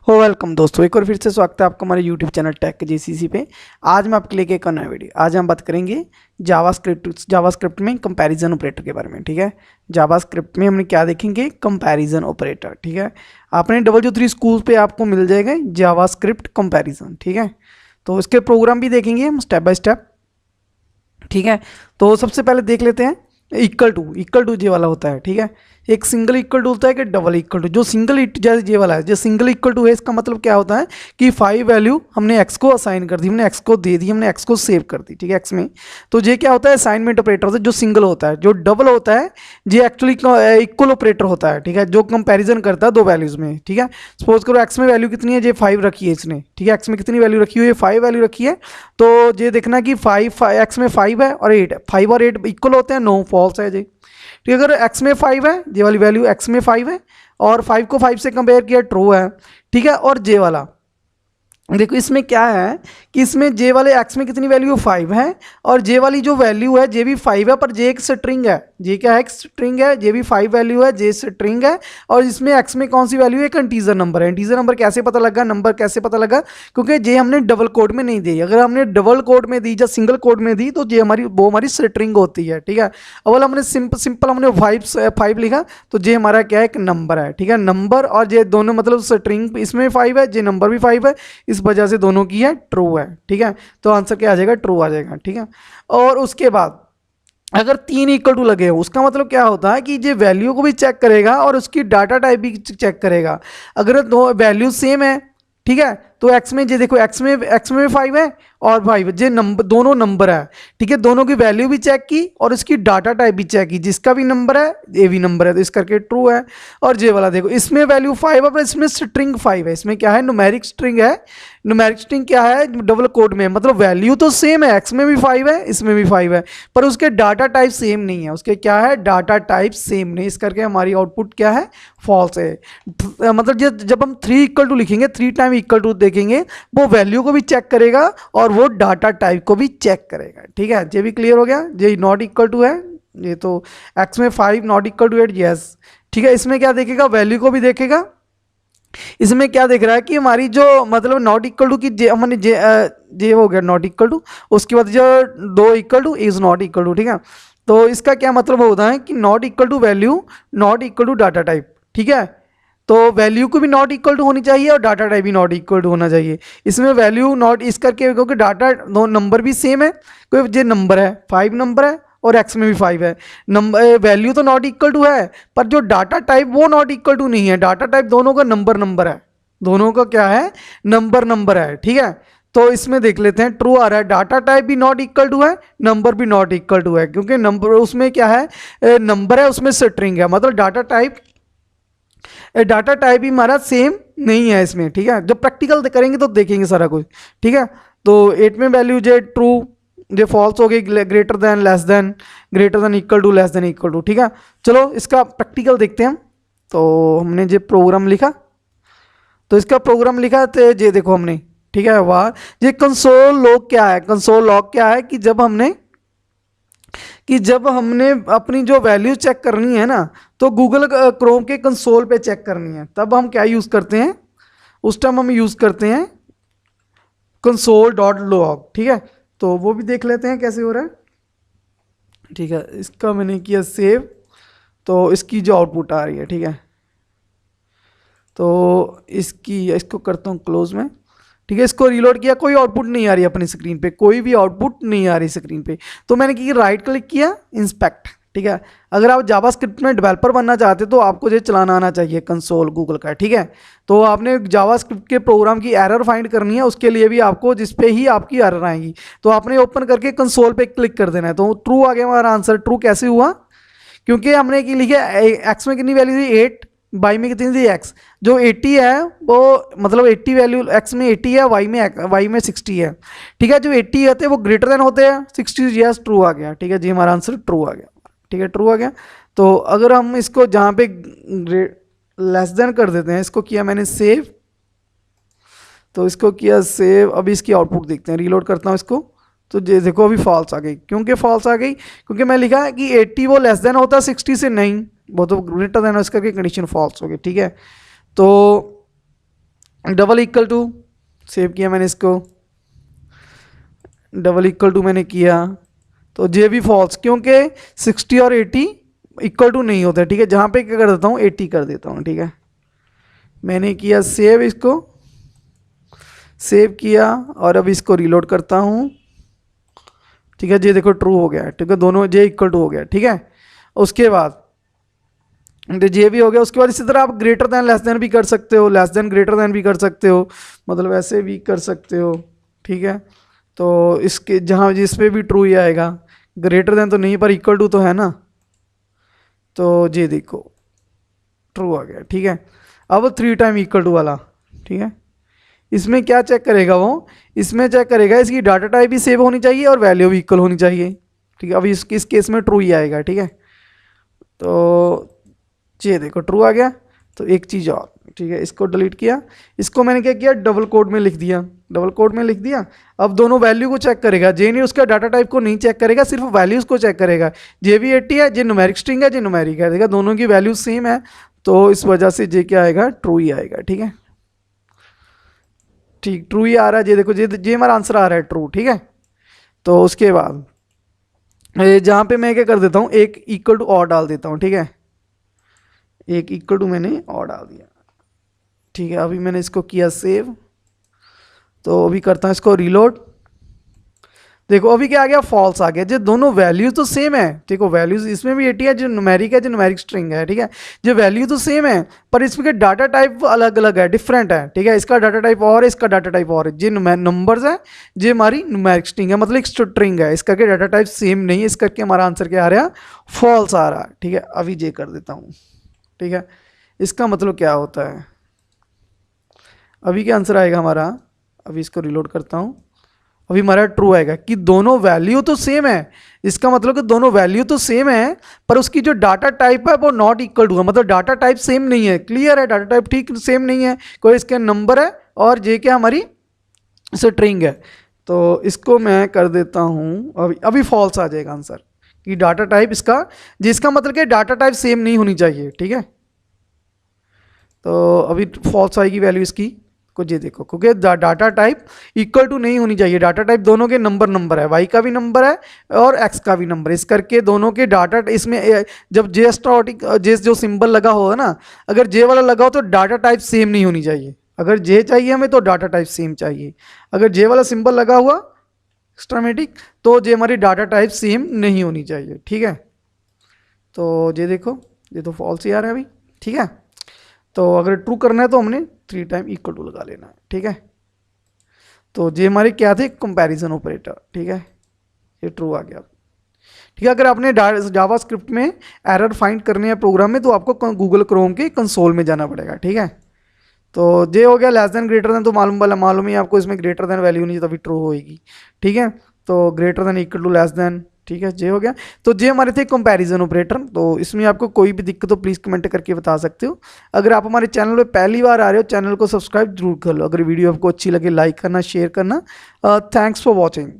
हो वेलकम दोस्तों, एक और फिर से स्वागत है आपका हमारे यूट्यूब चैनल टेक जीसीसी पे। आज मैं आपके लिए एक नया वीडियो, आज हम बात करेंगे जावास्क्रिप्ट में कंपैरिजन ऑपरेटर के बारे में। ठीक है, जावास्क्रिप्ट में हमने क्या देखेंगे, कंपैरिजन ऑपरेटर। ठीक है, आपने W3 स्कूल पे आपको मिल जाएगा जावास्क्रिप्ट कंपैरिजन। ठीक है, तो इसके प्रोग्राम भी देखेंगे हम स्टेप बाय स्टेप। ठीक है, तो सबसे पहले देख लेते हैं इक्वल टू जे वाला होता है। ठीक है, एक सिंगल इक्वल टू होता है कि डबल इक्वल टू। जो सिंगल जैसे जे वाला है, जो सिंगल इक्वल टू है, इसका मतलब क्या होता है कि 5 वैल्यू हमने एक्स को असाइन कर दी, हमने एक्स को दे दी, हमने एक्स को सेव कर दी। ठीक है, एक्स में तो जे क्या होता है, असाइनमेंट ऑपरेटर होता है जो सिंगल होता है। जो डबल होता है जे एक्चुअली इक्वल ऑपरेटर होता है। ठीक है, जो कंपेरिजन करता है दो वैल्यूज में। ठीक है, सपोज करो एक्स में वैल्यू कितनी है, जे 5 रखी है इसने। ठीक है, एक्स में कितनी वैल्यू रखी हुई है, 5 वैल्यू रखी है। तो ये देखना कि 5 एक्स में 5 है और 8 है, 5 और 8 इक्वल होते हैं, नो फॉल्स है जी। ठीक है, अगर x में 5 है, जे वाली वैल्यू x में 5 है और 5 को 5 से कंपेयर किया, ट्रू है। ठीक है, और जे वाला देखो, इसमें क्या है कि इसमें जे वाले x में कितनी वैल्यू 5 है और जे वाली जो वैल्यू है जे भी 5 है, पर जे एक स्ट्रिंग है। जे क्या है, एक स्ट्रिंग है, जे भी 5 वैल्यू है, जे स्ट्रिंग है। और इसमें x में कौन सी वैल्यू है, एक इंटीजर नंबर है। इंटीजर नंबर कैसे पता लगा, नंबर कैसे पता लगा, क्योंकि जे हमने डबल कोड में नहीं दी। अगर हमने डबल कोड में दी या सिंगल कोड में दी तो जे हमारी स्ट्रिंग होती है। ठीक है, अवल हमने सिंपल हमने 5 लिखा तो जे हमारा क्या है, एक नंबर है। ठीक है, नंबर और जे दोनों मतलब स्ट्रिंग इसमें 5 है, जे नंबर भी 5 है, इस वजह से दोनों की है ट्रू है। ठीक है, तो आंसर क्या आ जाएगा, ट्रू आ जाएगा। ठीक है, और उसके बाद अगर 3 इक्वल टू लगे हो, उसका मतलब क्या होता है कि ये वैल्यू को भी चेक करेगा और उसकी डाटा टाइप भी चेक करेगा। अगर दो वैल्यू सेम है, ठीक है, तो एक्स में ये देखो, एक्स में 5 है और 5 जे नंबर, दोनों नंबर है। ठीक है, दोनों की वैल्यू भी चेक की और इसकी डाटा टाइप भी चेक की, जिसका भी नंबर है ये भी नंबर है, तो इस करके ट्रू है। और जे वाला देखो, इसमें वैल्यू 5 है पर इसमें स्ट्रिंग 5 है। इसमें क्या है, न्यूमेरिक स्ट्रिंग है। न्यूमेरिक स्ट्रिंग क्या है, डबल कोड में, मतलब वैल्यू तो सेम है, एक्स में भी 5 है, इसमें भी 5 है, पर उसके डाटा टाइप सेम नहीं है। उसके क्या है, डाटा टाइप सेम नहीं, इस करके हमारी आउटपुट क्या है, फॉल्स है। मतलब जब हम 3 इक्वल टू लिखेंगे, 3 टाइम इक्वल टू देखेंगे, वो वैल्यू को भी चेक करेगा और वो डाटा टाइप को भी चेक करेगा। ठीक है, ये भी क्लियर हो गया। ये नॉट इक्वल टू है, ये तो x में 5 नॉट इक्वल टू 8, यस। ठीक है, इसमें क्या देखेगा, वैल्यू को भी देखेगा। इसमें क्या देख रहा है कि हमारी जो मतलब नॉट इक्वल टू की जे हमने जे हो गया नॉट इक्वल टू, उसके बाद जो 2 equal to is not equal to. ठीक है, तो इसका क्या मतलब होता है कि not equal to value not equal to data type. ठीक है, तो वैल्यू को भी नॉट इक्वल टू होनी चाहिए और डाटा टाइप भी नॉट इक्वल टू होना चाहिए। इसमें वैल्यू नॉट इस करके, क्योंकि डाटा दो नंबर भी सेम है, कोई जो नंबर है 5 नंबर है और एक्स में भी 5 है, नंबर वैल्यू तो नॉट इक्वल टू है, पर जो डाटा टाइप वो नॉट इक्वल टू नहीं है। डाटा टाइप दोनों का नंबर है, दोनों का क्या है, नंबर है। ठीक है, तो इसमें देख लेते हैं, ट्रू आ रहा है, डाटा टाइप भी नॉट इक्वल टू है, नंबर भी नॉट इक्वल टू है, क्योंकि नंबर उसमें क्या है, नंबर है, उसमें स्ट्रिंग है, मतलब डाटा टाइप भी हमारा सेम नहीं है इसमें। ठीक है, जब प्रैक्टिकल करेंगे तो देखेंगे सारा कुछ। ठीक है, तो 8 में value J true, J false हो गई, greater than, less than, greater than, equal to, less than, equal to. ठीक है, चलो इसका प्रैक्टिकल देखते हैं हम। तो हमने जे प्रोग्राम लिखा, तो इसका प्रोग्राम लिखा तो ये देखो हमने, ठीक है, वाह। ये कंसोल लॉग क्या है, कंसोल लॉग क्या है कि जब हमने अपनी जो वैल्यू चेक करनी है ना, तो गूगल क्रोम के कंसोल पे चेक करनी है, तब हम क्या यूज़ करते हैं, उस टाइम हम यूज़ करते हैं console.log। ठीक है, तो वो भी देख लेते हैं कैसे हो रहा है। ठीक है, इसका मैंने किया सेव, तो इसकी जो आउटपुट आ रही है, ठीक है, तो इसको करता हूँ क्लोज में। ठीक है, इसको रीलोड किया, कोई आउटपुट नहीं आ रही अपनी स्क्रीन पे, कोई भी आउटपुट नहीं आ रही स्क्रीन पे। तो मैंने क्या, राइट क्लिक किया, इंस्पेक्ट। ठीक है, अगर आप जावास्क्रिप्ट में डेवलपर बनना चाहते तो आपको ये चलाना आना चाहिए कंसोल गूगल का। ठीक है, तो आपने जावास्क्रिप्ट के प्रोग्राम की एरर फाइंड करनी है, उसके लिए भी आपको जिस पे ही आपकी एरर आएंगी, तो आपने ओपन करके कंसोल पे क्लिक कर देना है। तो ट्रू आ गया हमारा आंसर। ट्रू कैसे हुआ, क्योंकि हमने की लिखा एक्स में कितनी वैल्यू थी 8, वाई में कितनी थी एक्स, जो 80 है वो मतलब 80 वैल्यू एक्स में 80 है, वाई में 60 है। ठीक है, जो 80 होते हैं वो ग्रेटर देन होते हैं 60, यस ट्रू आ गया। ठीक है जी, हमारा आंसर ट्रू आ गया। ठीक है, ट्रू आ गया। तो अगर हम इसको जहाँ पे लेस देन कर देते हैं, इसको किया मैंने सेव, तो इसको किया सेव। अभी इसकी आउटपुट देखते हैं, रीलोड करता हूँ इसको, तो ये देखो अभी फॉल्स आ गई। क्योंकि फॉल्स आ गई, क्योंकि मैं लिखा है कि 80 वो लेस देन होता है 60 से, नहीं, वो तो ग्रेटर देन, इसका कंडीशन फॉल्स हो गई। ठीक है, तो डबल इक्वल टू, सेव किया मैंने इसको, डबल इक्वल टू मैंने किया, तो जे भी फॉल्स, क्योंकि 60 और 80 इक्वल टू नहीं होता है, ठीक है। जहाँ पे क्या कर देता हूँ 80 कर देता हूँ, ठीक है। मैंने किया सेव, इसको सेव किया और अब इसको रीलोड करता हूँ, ठीक है। जे देखो ट्रू हो गया, ठीक है, दोनों जे इक्वल टू हो गया, ठीक है। उसके बाद जे भी हो गया, उसके बाद इसी तरह आप ग्रेटर दैन लेस दैन भी कर सकते हो, लेस दैन ग्रेटर दैन भी कर सकते हो, मतलब ऐसे भी कर सकते हो, ठीक है। तो इसके जहाँ जिस पे भी ट्रू ही आएगा, ग्रेटर दैन तो नहीं पर इक्वल टू तो है ना, तो जे देखो ट्रू आ गया, ठीक है। अब 3 टाइम इक्वल टू वाला, ठीक है, इसमें क्या चेक करेगा वो, इसमें चेक करेगा इसकी डाटा टाइप भी सेव होनी चाहिए और वैल्यू भी इक्वल होनी चाहिए, ठीक है। अब इस केस में ट्रू ही आएगा, ठीक है। तो ये देखो ट्रू आ गया। तो एक चीज़ और, ठीक है, इसको डिलीट किया, इसको मैंने क्या किया, डबल कोड में लिख दिया, डबल कोड में लिख दिया। अब दोनों वैल्यू को चेक करेगा, जे नहीं उसका डाटा टाइप को नहीं चेक करेगा, सिर्फ वैल्यूज़ को चेक करेगा। जे भी 80 है, जे न्यूमेरिक स्ट्रिंग है, जे न्यूमेरिक है, देखा दोनों की वैल्यूज सेम है, तो इस वजह से जे क्या आएगा, ट्रू ही आएगा, ठीक है। ठीक, ट्रू ही आ रहा है, जे देखो जे हमारा आंसर आ रहा है ट्रू, ठीक है। तो उसके बाद जहाँ पे मैं क्या कर देता हूँ, एक इक्वल टू और डाल देता हूँ, ठीक है, एक इक्वल टू मैंने और डाल दिया, ठीक है। अभी मैंने इसको किया सेव, तो अभी करता हूँ इसको रीलोड। देखो अभी क्या आ गया, फॉल्स आ गया, जो दोनों वैल्यूज तो सेम है, देखो वैल्यूज इसमें भी 80 है, जो न्यूमेरिक है, जो न्यूमेरिक स्ट्रिंग है, ठीक है। जो वैल्यू तो सेम है पर इसमें डाटा टाइप अलग अलग है, डिफरेंट है, ठीक है। इसका डाटा टाइप और है, इसका डाटा टाइप और है, जो नंबर्स है, जो हमारी न्यूमेरिक स्ट्रिंग है, मतलब एक स्ट्रिंग है, इस करके डाटा टाइप सेम नहीं है, इस करके हमारा आंसर क्या आ रहा है, फॉल्स आ रहा है, ठीक है। अभी जे कर देता हूँ, ठीक है। इसका मतलब क्या होता है, अभी क्या आंसर आएगा हमारा, अभी इसको रिलोड करता हूँ, अभी हमारा ट्रू आएगा कि दोनों वैल्यू तो सेम है, इसका मतलब कि दोनों वैल्यू तो सेम है पर उसकी जो डाटा टाइप है वो नॉट इक्वल टू है, मतलब डाटा टाइप सेम नहीं है, क्लियर है, डाटा टाइप ठीक सेम नहीं है, कोई इसके नंबर है और जे क्या हमारी स्ट्रिंग है। तो इसको मैं कर देता हूँ, अभी अभी फॉल्स आ जाएगा आंसर कि डाटा टाइप इसका, जिसका मतलब कि डाटा टाइप सेम नहीं होनी चाहिए, ठीक है। तो अभी फॉल्स आएगी वैल्यू इसकी, कुछ ये देखो, क्योंकि डाटा टाइप इक्वल टू नहीं होनी चाहिए, डाटा टाइप दोनों के नंबर है, वाई का भी नंबर है और एक्स का भी नंबर, इस करके दोनों के डाटा इसमें जब जे स्टॉटिक जे जो सिंबल लगा होगा ना, अगर जे वाला लगा हो तो डाटा टाइप सेम नहीं होनी चाहिए, अगर जे चाहिए हमें तो डाटा टाइप सेम चाहिए, अगर जे वाला सिंबल लगा हुआ एक्स्ट्रामेटिक तो जे हमारी डाटा टाइप सेम नहीं होनी चाहिए, ठीक है। तो ये देखो, ये तो फॉल्स ही आ रहा है अभी, ठीक है। तो अगर ट्रू करना है तो हमने 3 टाइम इक्वल टू लगा लेना है, ठीक है। तो ये हमारे क्या थे, कंपैरिजन ऑपरेटर, ठीक है, ये ट्रू आ गया, ठीक है। अगर आपने जावा स्क्रिप्ट में एरर फाइंड करने हैं प्रोग्राम में तो आपको गूगल क्रोम के कंसोल में जाना पड़ेगा, ठीक है। तो ये हो गया लेस देन ग्रेटर देन, तो मालूम ही आपको, इसमें ग्रेटर देन वैल्यू नहीं तभी ट्रू होएगी, ठीक है। तो greater than equal to less than, ठीक है, जे हो गया। तो जे हमारे थे कंपैरिजन ऑपरेटर, तो इसमें आपको कोई भी दिक्कत हो प्लीज़ कमेंट करके बता सकते हो। अगर आप हमारे चैनल पे पहली बार आ रहे हो, चैनल को सब्सक्राइब जरूर कर लो, अगर वीडियो आपको अच्छी लगे लाइक करना, शेयर करना। Thanks for watching.